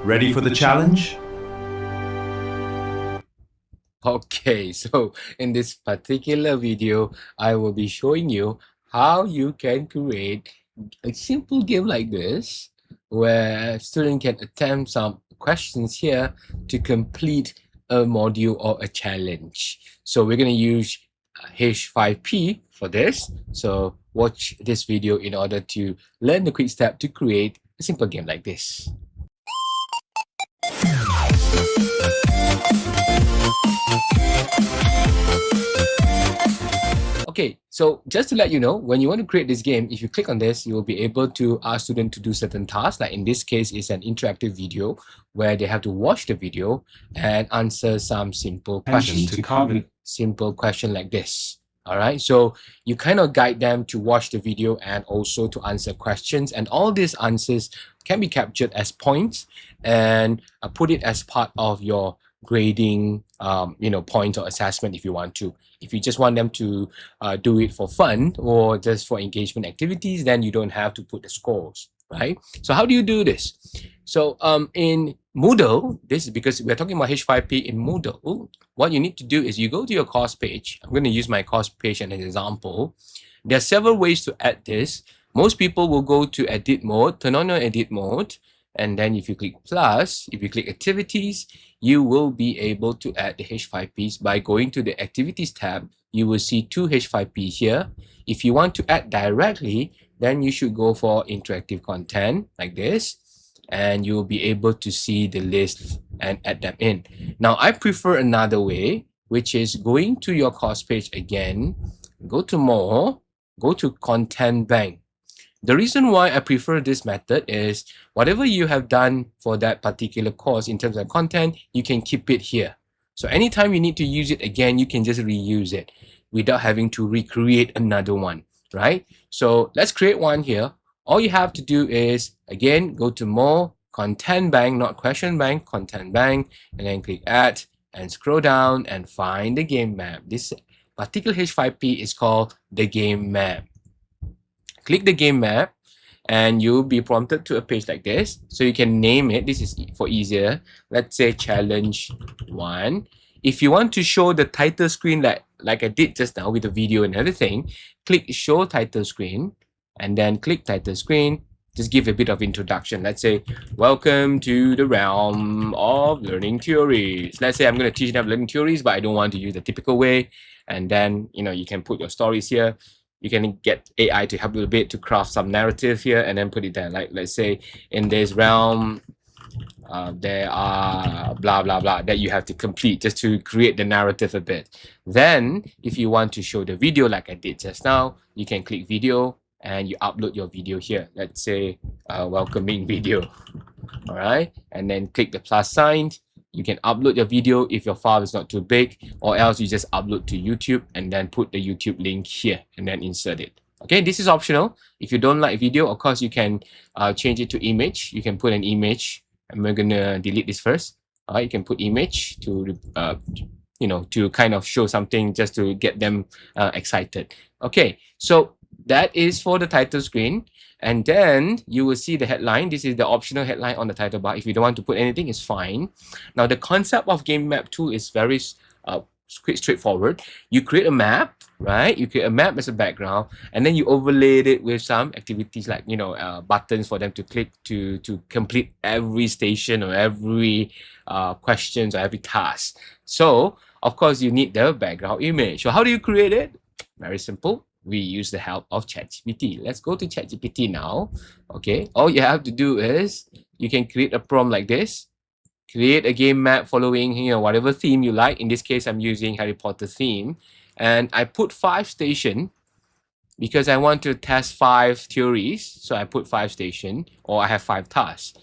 Ready for the challenge? Okay, so in this particular video, I will be showing you how you can create a simple game like this, where student can attempt some questions here to complete a module or a challenge. So we're going to use H5P for this. So watch this video in order to learn the quick step to create a simple game like this. Okay, so just to let you know, when you want to create this game, if you click on this, you will be able to ask students to do certain tasks. Like in this case, it's an interactive video where they have to watch the video and answer some simple questions. Simple question like this. All right, so you kind of guide them to watch the video and also to answer questions, and all these answers can be captured as points and put it as part of your grading, point or assessment if you want to. If you just want them to do it for fun or just for engagement activities, then you don't have to put the scores, right? So how do you do this? So in Moodle, this is because we're talking about H5P in Moodle. What you need to do is you go to your course page. I'm going to use my course page as an example. There are several ways to add this. Most people will go to edit mode, turn on your edit mode, and then if you click plus, if you click activities, you will be able to add the H5Ps by going to the activities tab. You will see two H5P here. If you want to add directly, then you should go for interactive content like this, and you will be able to see the list and add them in. Now, I prefer another way, which is going to your course page again, go to more, go to content bank. The reason why I prefer this method is whatever you have done for that particular course in terms of content, you can keep it here. So anytime you need to use it again, you can just reuse it without having to recreate another one, right? So let's create one here. All you have to do is, again, go to more, content bank, not question bank, content bank, and then click add and scroll down and find the game map. This particular H5P is called the game map. Click the game map and you'll be prompted to a page like this. So you can name it. This is for easier. Let's say challenge 1. If you want to show the title screen like I did just now with the video and everything, click show title screen and then click title screen. Just give a bit of introduction. Let's say, welcome to the realm of learning theories. Let's say I'm going to teach them learning theories, but I don't want to use the typical way. And then, you can put your stories here. You can get AI to help you a bit to craft some narrative here and then put it there. Like, let's say in this realm, there are blah, blah, blah that you have to complete just to create the narrative a bit. Then, if you want to show the video like I did just now, you can click video and you upload your video here. Let's say welcoming video. All right. And then click the plus sign. You can upload your video if your file is not too big, or else you just upload to YouTube and then put the YouTube link here and then insert it. Okay, this is optional. If you don't like video, of course, you can change it to image. You can put an image, and we're gonna delete this first. You can put image to, to kind of show something just to get them excited. Okay, so that is for the title screen. And then you will see the headline. This is the optional headline on the title bar. If you don't want to put anything, it's fine. Now, the concept of game map tool is very straightforward. You create a map, right? You create a map as a background, and then you overlay it with some activities like, buttons for them to click to complete every station or every questions or every task. So, of course, you need the background image. So how do you create it? Very simple. We use the help of ChatGPT. Let's go to ChatGPT now. Okay, all you have to do is you can create a prompt like this. Create a game map following whatever theme you like. In this case, I'm using Harry Potter theme, and I put 5 stations because I want to test 5 theories. So I put 5 stations, or I have 5 tasks,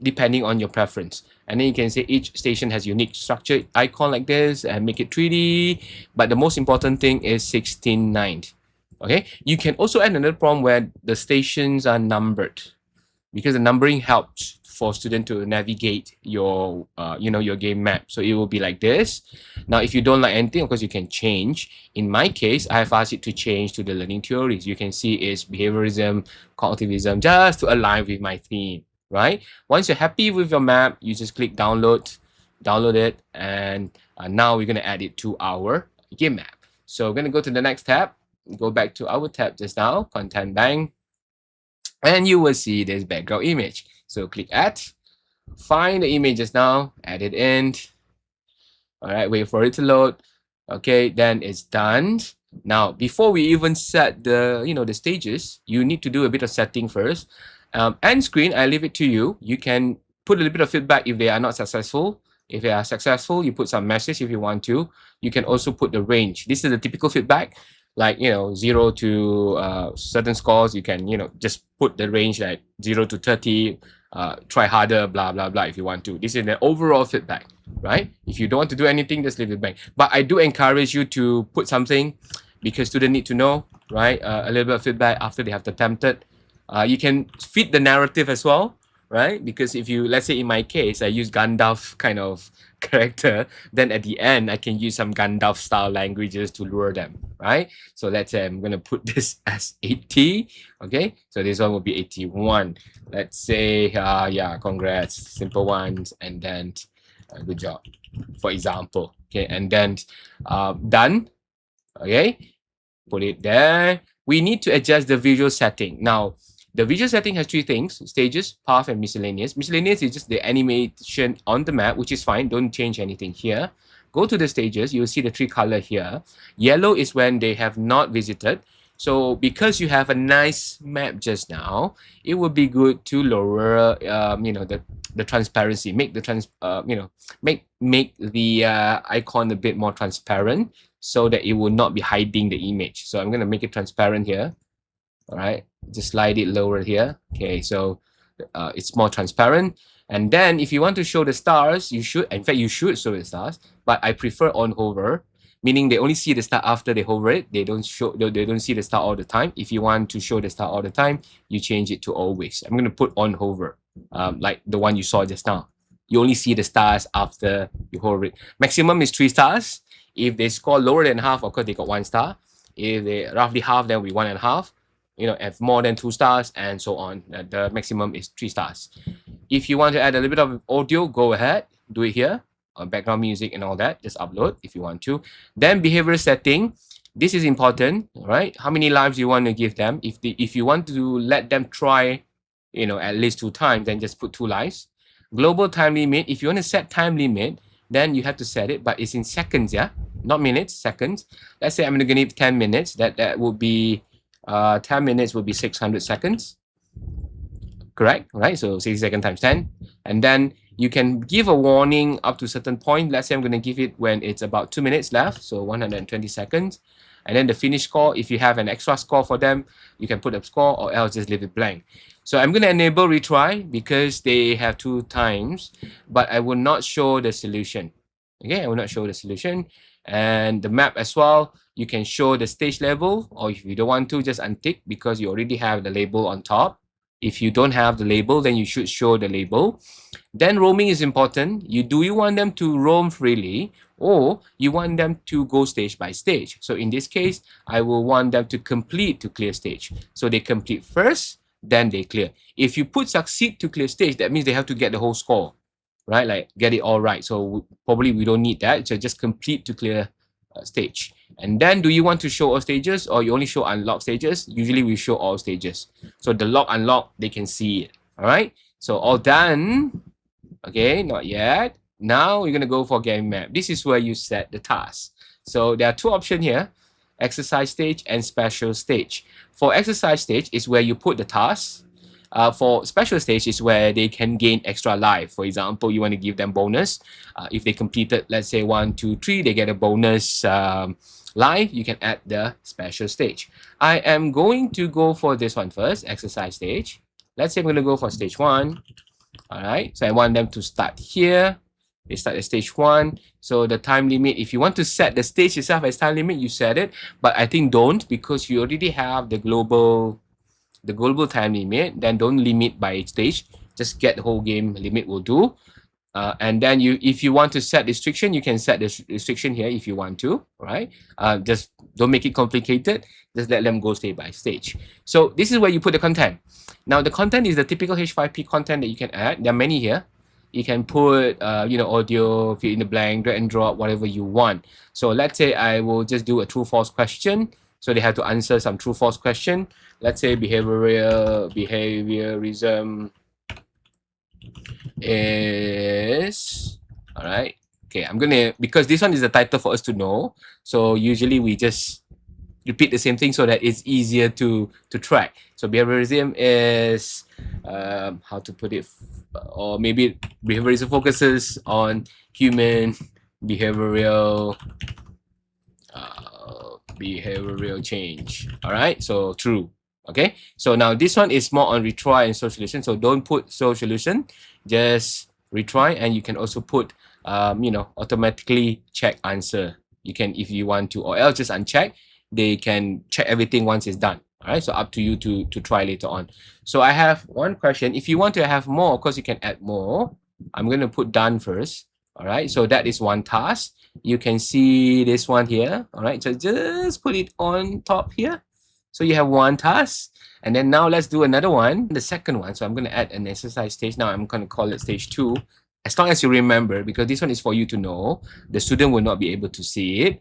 depending on your preference. And then you can say each station has unique structure icon like this and make it 3D. But the most important thing is 16:9. Okay, you can also add another prompt where the stations are numbered, because the numbering helps for students to navigate your your game map. So it will be like this. Now, if you don't like anything, of course, you can change. In my case, I have asked it to change to the learning theories. You can see it's behaviorism, cognitivism, just to align with my theme. right? Once you're happy with your map, you just click download it, and now we're going to add it to our game map. So we're going to go to the next tab, go back to our tab just now, content bank, and you will see this background image. So click add, find the image just now, add it in. All right, wait for it to load. Okay, then it's done. Now, before we even set the the stages, you need to do a bit of setting first. End screen, I leave it to you. You can put a little bit of feedback if they are not successful. If they are successful, you put some message if you want to. You can also put the range. This is the typical feedback, like 0 to certain scores. You can just put the range like 0 to 30. Try harder, blah blah blah. If you want to, this is the overall feedback, right? If you don't want to do anything, just leave it blank. But I do encourage you to put something because students need to know, right? A little bit of feedback after they have attempted. You can feed the narrative as well, right? Because if you, let's say in my case, I use Gandalf kind of character, then at the end, I can use some Gandalf style languages to lure them, right? So let's say I'm going to put this as 80, okay? So this one will be 81. Let's say, yeah, congrats, simple ones, and then good job, for example, okay? And then done, okay? Put it there. We need to adjust the visual setting. Now, the visual setting has three things: stages, path, and miscellaneous. Miscellaneous is just the animation on the map, which is fine. Don't change anything here. Go to the stages. You will see the three color here. Yellow is when they have not visited. So because you have a nice map just now, it would be good to lower, the transparency. Make the make the icon a bit more transparent so that it will not be hiding the image. So I'm going to make it transparent here. All right, just slide it lower here. Okay, so it's more transparent. And then if you want to show the stars, you should, in fact, you should show the stars, but I prefer on hover, meaning they only see the star after they hover it. They don't see the star all the time. If you want to show the star all the time, you change it to always. I'm going to put on hover, like the one you saw just now. You only see the stars after you hover it. Maximum is 3 stars. If they score lower than half, of course, they got 1 star. If they roughly half, then we 1.5. Have more than 2 stars, and so on. The maximum is 3 stars. If you want to add a little bit of audio, go ahead, do it here. Background music and all that, just upload if you want to. Then behavioral setting. This is important, right? How many lives you want to give them? If you want to let them try, at least 2 times, then just put 2 lives. Global time limit. If you want to set time limit, then you have to set it, but it's in seconds, yeah, not minutes, seconds. Let's say I'm going to give 10 minutes. That would be 10 minutes would be 600 seconds. Correct, right? So 60 seconds times 10. And then you can give a warning up to a certain point. Let's say I'm going to give it when it's about 2 minutes left, so 120 seconds. And then the finish score, if you have an extra score for them, you can put a score, or else just leave it blank. So I'm going to enable retry because they have 2 times, but I will not show the solution. Okay, I will not show the solution. And the map as well, you can show the stage level, or if you don't want to, just untick because you already have the label on top. If you don't have the label, then you should show the label. Then roaming is important. Do you want them to roam freely, or you want them to go stage by stage? So in this case, I will want them to complete to clear stage. So they complete first, then they clear. If you put succeed to clear stage, that means they have to get the whole score, right? Like get it all right. So probably we don't need that. So just complete to clear stage. And then do you want to show all stages, or you only show unlock stages? Usually we show all stages. So the lock unlock, they can see it. All right. So all done. Okay, not yet. Now we're going to go for game map. This is where you set the task. So there are 2 options here: exercise stage and special stage. For exercise stage is where you put the task. For special stage is where they can gain extra life. For example, you want to give them bonus. If they completed, let's say 1, 2, 3, they get a bonus life. You can add the special stage. I am going to go for this one first, exercise stage. Let's say I'm going to go for stage 1. All right, so I want them to start here. They start at stage 1. So the time limit, if you want to set the stage itself as time limit, you set it. But I think don't, because you already have the global time limit. Then don't limit by stage. Just get the whole game limit will do. And then if you want to set restriction, you can set this restriction here if you want to, right? Just don't make it complicated. Just let them go stage by stage. So this is where you put the content. Now the content is the typical H5P content that you can add. There are many here. You can put, audio, fill in the blank, drag and drop, whatever you want. So let's say I will just do a true/false question. So they have to answer some true/false question. Let's say behaviorism is, all right. Okay, I'm gonna, because this one is the title for us to know. So usually we just repeat the same thing so that it's easier to track. So behaviorism is, how to put it, or maybe behaviorism focuses on human behavioral change. All right, so true. Okay, so now this one is more on retry and solve solution. So don't put solve solution, just retry, and you can also put, automatically check answer. You can, if you want to, or else just uncheck. They can check everything once it's done. All right, so up to you to try later on. So I have one question. If you want to have more, of course you can add more. I'm going to put done first. All right, so that is one task. You can see this one here. All right, so just put it on top here. So you have one task, and then now let's do another one, the second one. So I'm going to add an exercise stage. Now I'm going to call it stage 2. As long as you remember, because this one is for you to know, the student will not be able to see it.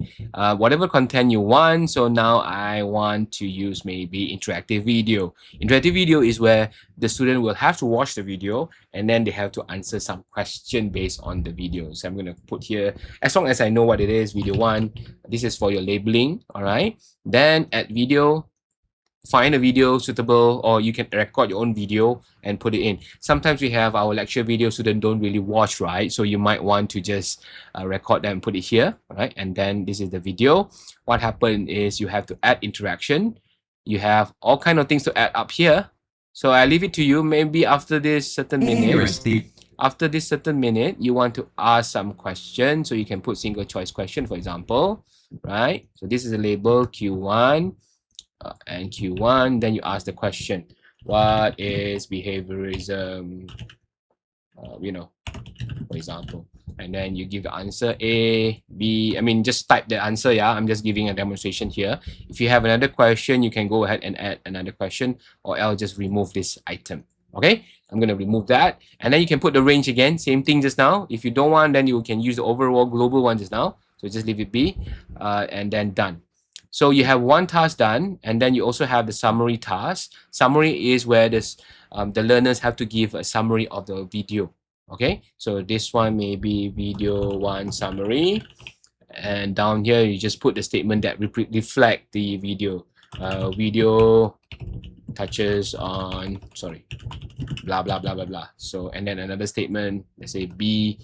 Whatever content you want. So now I want to use maybe interactive video. Interactive video is where the student will have to watch the video and then they have to answer some question based on the video. So I'm going to put here, as long as I know what it is, video 1. This is for your labeling. All right. Then add video. Find a video suitable, or you can record your own video and put it in. Sometimes we have our lecture video students don't really watch, right? So you might want to just record them and put it here, right? And then this is the video. What happened is you have to add interaction. You have all kind of things to add up here. So I leave it to you. Maybe after this certain minute, you want to ask some questions. So you can put single choice question, for example, right? So this is a label Q1. And Q1, then you ask the question, what is behaviorism, for example, and then you give the answer A, B, just type the answer, yeah, I'm just giving a demonstration here. If you have another question, you can go ahead and add another question, or else just remove this item. Okay, I'm going to remove that, and then you can put the range again, same thing just now. If you don't want, then you can use the overall global one just now, so just leave it be, and then done. So you have one task done, and then you also have the summary task. Summary is where the learners have to give a summary of the video. Okay, so this one may be video 1 summary, and down here you just put the statement that reflect the video. Video touches on, blah blah blah blah blah. So, and then another statement, let's say B.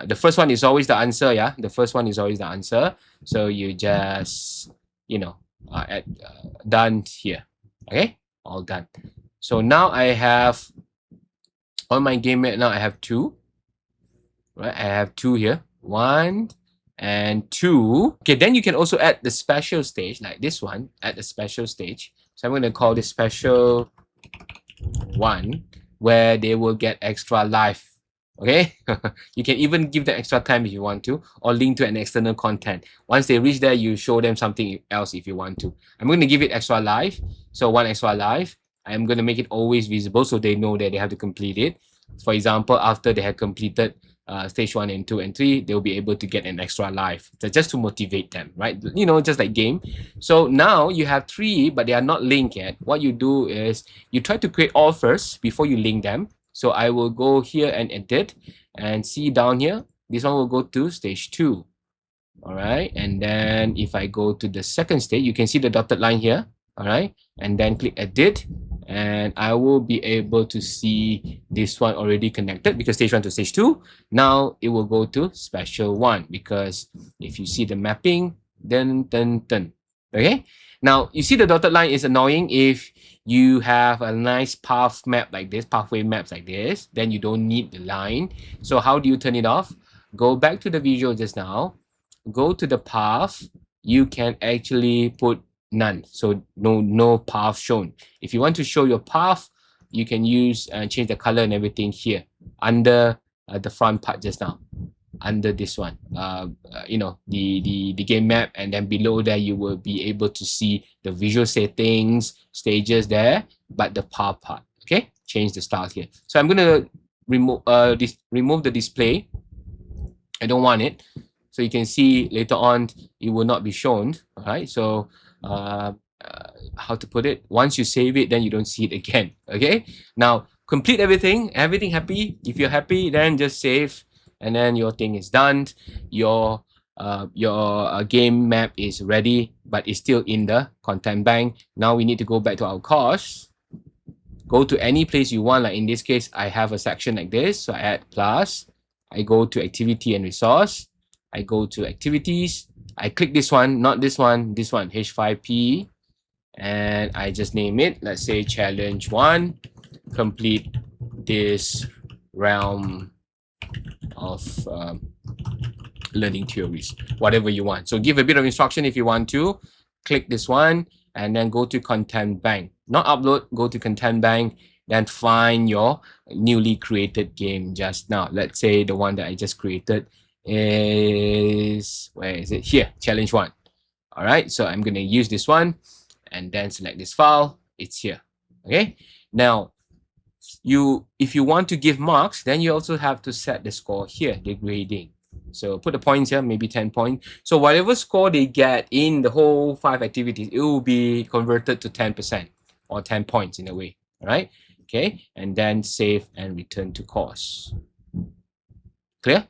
The first one is always the answer, yeah. The first one is always the answer. So you just done here. Okay, all done. So now I have on my game now I have 2. Right, I have 2 here. 1 and 2. Okay, then you can also add the special stage like this one. Add the special stage. So I'm going to call this special 1, where they will get extra life. Okay, you can even give them extra time if you want to, or link to an external content. Once they reach there, you show them something else if you want to. I'm going to give it extra life. So 1 extra life. I'm going to make it always visible so they know that they have to complete it. For example, after they have completed stage 1 and 2 and 3, they'll be able to get an extra life. So just to motivate them, right? Just like game. So now you have 3, but they are not linked yet. What you do is you try to create all first before you link them. So I will go here and edit and see down here. This one will go to stage 2. All right. And then if I go to the second stage, you can see the dotted line here. All right. And then click edit. And I will be able to see this one already connected because stage 1 to stage 2. Now it will go to special 1 because if you see the mapping, then. Okay. Now you see the dotted line is annoying if you have a nice path map like this, pathway maps like this, then you don't need the line. So how do you turn it off? Go back to the visual just now, go to the path. You can actually put none, so no path shown. If you want to show your path, you can use and change the color and everything here under the front part just now under this one, you know, the game map, and then below there you will be able to see the visual settings, stages there, but the power part. Okay, change the style here. So I'm gonna remove remove the display. I don't want it. So you can see later on it will not be shown. All right. So how to put it? Once you save it, then you don't see it again. Okay. Now complete everything. Everything happy. If you're happy, then just save, and then your thing is done. Your game map is ready, but it's still in the content bank. Now we need to go back to our course. Go to any place you want. Like in this case, I have a section like this. So I add plus. I go to activity and resource. I go to activities. I click this one, not this one, this one, H5P. And I just name it. Let's say challenge 1. Complete this realm of learning theories, whatever you want. So give a bit of instruction if you want to. Click this one and then go to content bank. Not upload, go to content bank. Then find your newly created game just now. Let's say the one that I just created is, where is it? Here, challenge 1. All right, so I'm going to use this one and then select this file. It's here. Okay, now if you want to give marks, then you also have to set the score here, the grading. So put the points here, maybe 10 points. So whatever score they get in the whole 5 activities, it will be converted to 10% or 10 points in a way. All right. Okay, and then save and return to course. Clear?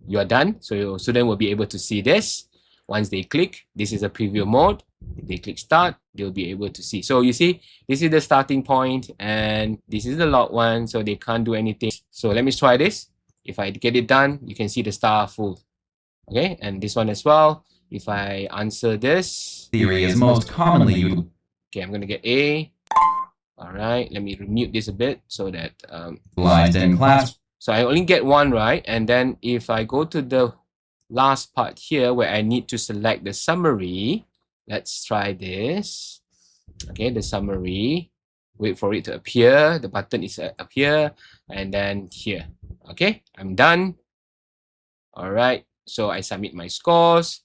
You are done. So your student will be able to see this. Once they click, this is a preview mode. If they click start, they'll be able to see. So you see, this is the starting point and this is the log one, so they can't do anything. So let me try this. If I get it done, you can see the star full. Okay, and this one as well. If I answer this, theory is most commonly used. Okay, I'm gonna get A. All right, let me remute this a bit so that in class. So I only get 1 right, and then if I go to the last part here where I need to select the summary, let's try this. Okay, the summary. Wait for it to appear. The button is up here and then here. Okay, I'm done. All right, so I submit my scores.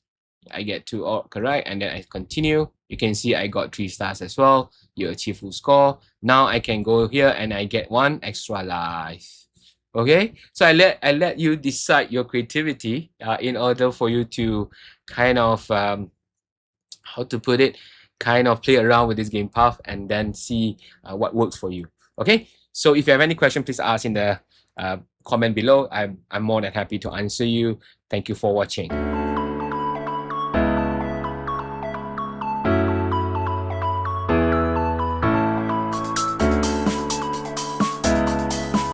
I get 2 all correct, and then I continue. You can see I got 3 stars as well. You achieve full score. Now I can go here and I get 1 extra life. Okay, so I let you decide your creativity in order for you to kind of how to put it, kind of play around with this game path and then see what works for you. Okay, so if you have any question, please ask in the comment below. I'm more than happy to answer you. Thank you for watching.